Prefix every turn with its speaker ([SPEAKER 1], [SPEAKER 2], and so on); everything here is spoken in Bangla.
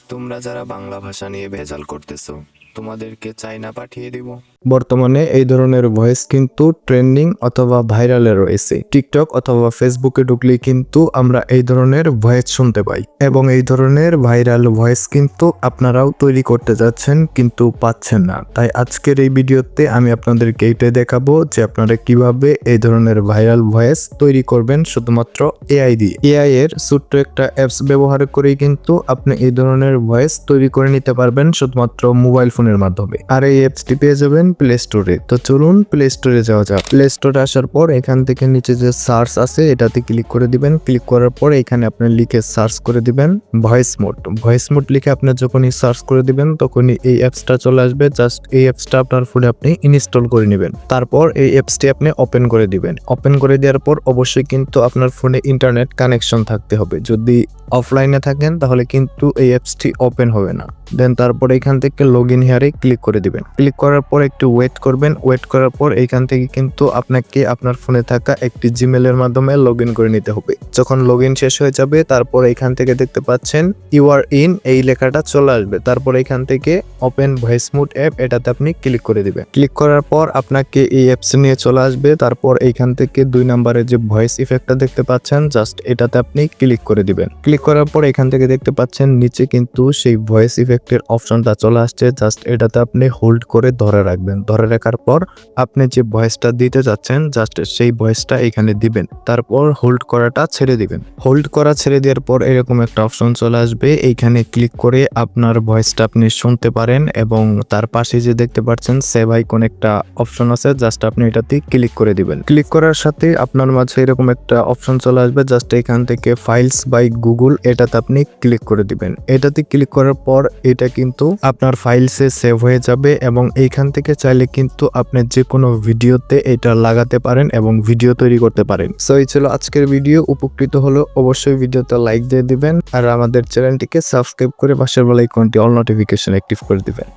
[SPEAKER 1] তোমরা যারা বাংলা ভাষা নিয়ে ভেজাল করতেছো, তোমাদেরকে চাইনা পাঠিয়ে দিব।
[SPEAKER 2] বর্তমানে এই ধরনের ভয়েস কিন্তু ট্রেন্ডিং অথবা ভাইরালে রয়েছে। টিকটক অথবা ফেসবুকে ঢুকলে কিন্তু আমরা এই ধরনের ভয়েস শুনতে পাই, এবং এই ধরনের ভাইরাল ভয়েস কিন্তু আপনারাও তৈরি করতে যাচ্ছেন কিন্তু পাচ্ছেন না। তাই আজকের এই ভিডিওতে আমি আপনাদেরকে এইটাই দেখাবো যে আপনারা কিভাবে এই ধরনের ভাইরাল ভয়েস তৈরি করবেন শুধুমাত্র এআই দিয়ে। এআই এর ছোট্ট একটা অ্যাপস ব্যবহার করেই কিন্তু আপনি এই ধরনের ভয়েস তৈরি করে নিতে পারবেন শুধুমাত্র মোবাইল ফোনের মাধ্যমে। আর এই অ্যাপসটি পেয়ে যাবেন প্লে স্টোরে। তো চলুন প্লে স্টোরে যাওয়া যাক। প্লে স্টোরে আসার পর এখান থেকে নিচে যে সার্চ আছে এটাতে ক্লিক করে দিবেন। ক্লিক করার পর এখানে আপনি লিখে সার্চ করে দিবেন ভয়েস মোড। ভয়েস মোড লিখে আপনি যখনই সার্চ করে দিবেন তখনই এই অ্যাপসটা চলে আসবে। জাস্ট এই অ্যাপসটা আপনার ফোনে আপনি ইনস্টল করে নেবেন। তারপর এই অ্যাপসটি আপনি ওপেন করে দিবেন। ওপেন করে দেওয়ার পর অবশ্যই কিন্তু আপনার ফোনে ইন্টারনেট কানেকশন থাকতে হবে। যদি অফলাইনে থাকেন তাহলে কিন্তু এই অ্যাপসটি ওপেন হবে না। দেন তারপর এখান থেকে লগ ইন হেয়ারে ক্লিক করে দিবেন। ক্লিক করার পর একটু ওয়েট করবেন। ওয়েট করার পর এখান থেকে কিন্তু আপনাকে আপনার ফোনে থাকা একটি জিমেলের মাধ্যমে লগ ইন করে নিতে হবে। যখন লগ ইন শেষ হয়ে যাবে তারপর এখান থেকে দেখতে পাচ্ছেন ইউ আর ইন এই লেখাটা চলে আসবে। তারপর এখান থেকে ওপেন ভয়েস মোড অ্যাপ এটাতে আপনি ক্লিক করে দিবেন। ক্লিক করার পর আপনাকে এই অ্যাপস নিয়ে চলে আসবে। তারপর এইখান থেকে 2 নম্বরে যে ভয়েস ইফেক্টটা দেখতে পাচ্ছেন জাস্ট এটাতে আপনি ক্লিক করে দিবেন। ক্লিক করার পর এখান থেকে দেখতে পাচ্ছেন নিচে কিন্তু সেই ভয়েস ইফেক্টের অপশনটা চলে আসছে। জাস্ট এটাতে আপনি হোল্ড করে ধরে রাখবেন। ধরে রাখার পর আপনি যে ভয়েসটা দিতে যাচ্ছেন জাস্ট সেই ভয়েসটা এখানে দিবেন। তারপর হোল্ড করাটা ছেড়ে দিবেন। হোল্ড করা ছেড়ে দেওয়ার পর এরকম একটা অপশন চলে আসবে। এইখানে ক্লিক করে আপনার ভয়েসটা আপনি শুনতে পারেন, এবং তার পাশে যে দেখতে পাচ্ছেন সেভ আইকন একটা অপশন আছে জাস্ট আপনি এটাতে ক্লিক করে দিবেন। ক্লিক করার সাথে আপনার মাঝে এরকম একটা অপশন চলে আসবে। জাস্ট এখান থেকে ফাইলস বাই গুগল এটাতে আপনি ক্লিক করে দিবেন। এটাতে ক্লিক করার পর এটা কিন্তু আপনার ফাইলসে সেভ হয়ে যাবে, এবং এইখান থেকে চাইলে কিন্তু আপনি যে কোনো ভিডিওতে এটা লাগাতে পারেন এবং ভিডিও তৈরি করতে পারেন। সো এই ছিল আজকের ভিডিও। উপকৃত হলো অবশ্যই ভিডিওতে লাইক দিয়ে দিবেন, আর আমাদের চ্যানেলটিকে সাবস্ক্রাইব করে পাশের বেল আইকনটি অল নোটিফিকেশন অ্যাক্টিভ করে দিবেন।